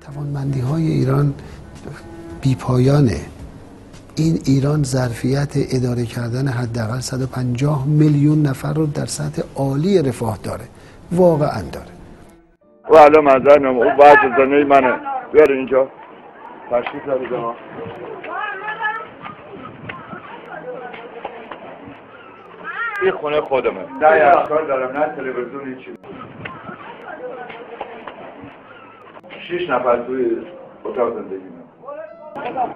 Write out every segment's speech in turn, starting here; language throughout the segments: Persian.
توانمندی‌های ایران بی‌پایانه. این ایران ظرفیت اداره کردن حداقل 150 میلیون نفر رو در سطح عالی رفاه داره، واقعا داره. و الان منظرم اون بعض زنه منه بیار اینجا تشریف دارید ما این خونه خودمه، نه کار دارم، نه تلویزیون، هیچی. 6 نفر توی اتاق زندگی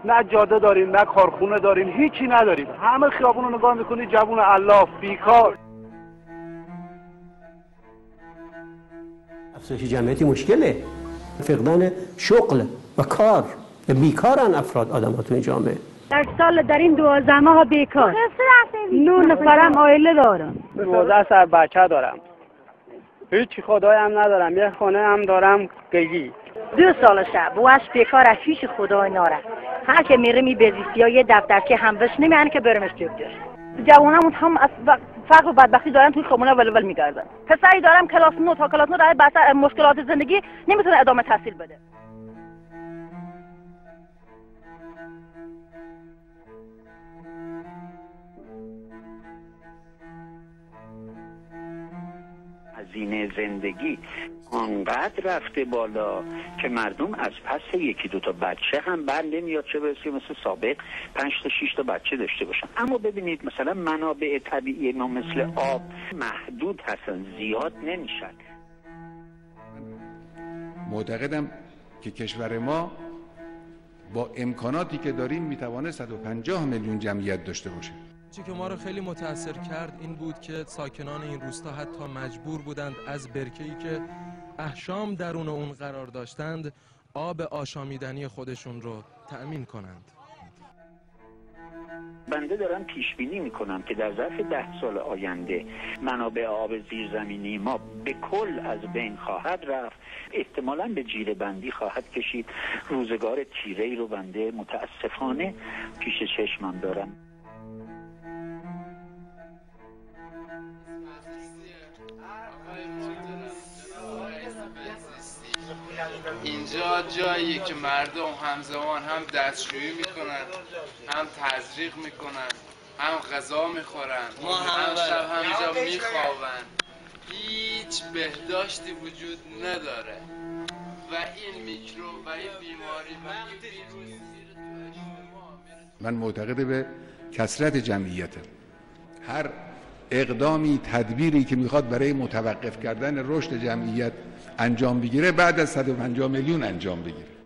نه جاده داریم، نه کارخونه داریم، هیچی نداریم. همه خیابون رو نگاه میکنی جوون علاف بیکار. افزایش جمعیتی مشکله، فقدان شغل و کار، بیکارن افراد آدم‌ها تو این جامعه. در سال در این 12 ماه بیکار. 9 نفرم عائله دارم. 12 سال بچه دارم. هیچ خدایی هم ندارم. یه خونه هم دارم گیگی. 2 سالشه بواش بیکار از هیچ خدای ناره. هر که میره میبزیست یا یه دفترچه هم بهش نمیانه که برمش دکتر. جوانمون هم از فقر و بدبختی دارن توی خمونه ولول میگردن. پسری دارم کلاس 9 تا کلاس 9 در مشکلات زندگی نمیتونه ادامه تحصیل بده. هزینه زندگی آنقدر رفته بالا که مردم از پس 1-2 تا بچه هم بر نمیاد، چه برسه مثل سابق 5 تا 6 تا بچه داشته باشن. اما ببینید مثلا منابع طبیعی ما مثل آب محدود هستن، زیاد نمیشن. معتقدم که کشور ما با امکاناتی که داریم میتوانه 150 میلیون جمعیت داشته باشه. چیزی که ما رو خیلی متاثر کرد این بود که ساکنان این روستا حتی مجبور بودند از برکه‌ای که احشام درون اون قرار داشتند آب آشامیدنی خودشون رو تأمین کنند. بنده دارم پیش بینی میکنم که در ظرف 10 سال آینده منابع آب زیرزمینی ما به کل از بین خواهد رفت، احتمالاً به جیره بندی خواهد کشید. روزگار تیره‌ای رو بنده متاسفانه پیش چشمم دارم. اینجا جاییه که مردم همزمان هم دستشویی میکنن، هم تزریق میکنن، هم غذا میخورن، هم شب همینجا میخوابن. هیچ بهداشتی وجود نداره و این میکروب و این بیماری و این ویروس. من معتقد به کثرت جمعیتم. هر اقدامی، تدبیری که میخواد برای متوقف کردن رشد جمعیت انجام بگیره بعد از 150 میلیون انجام بگیره.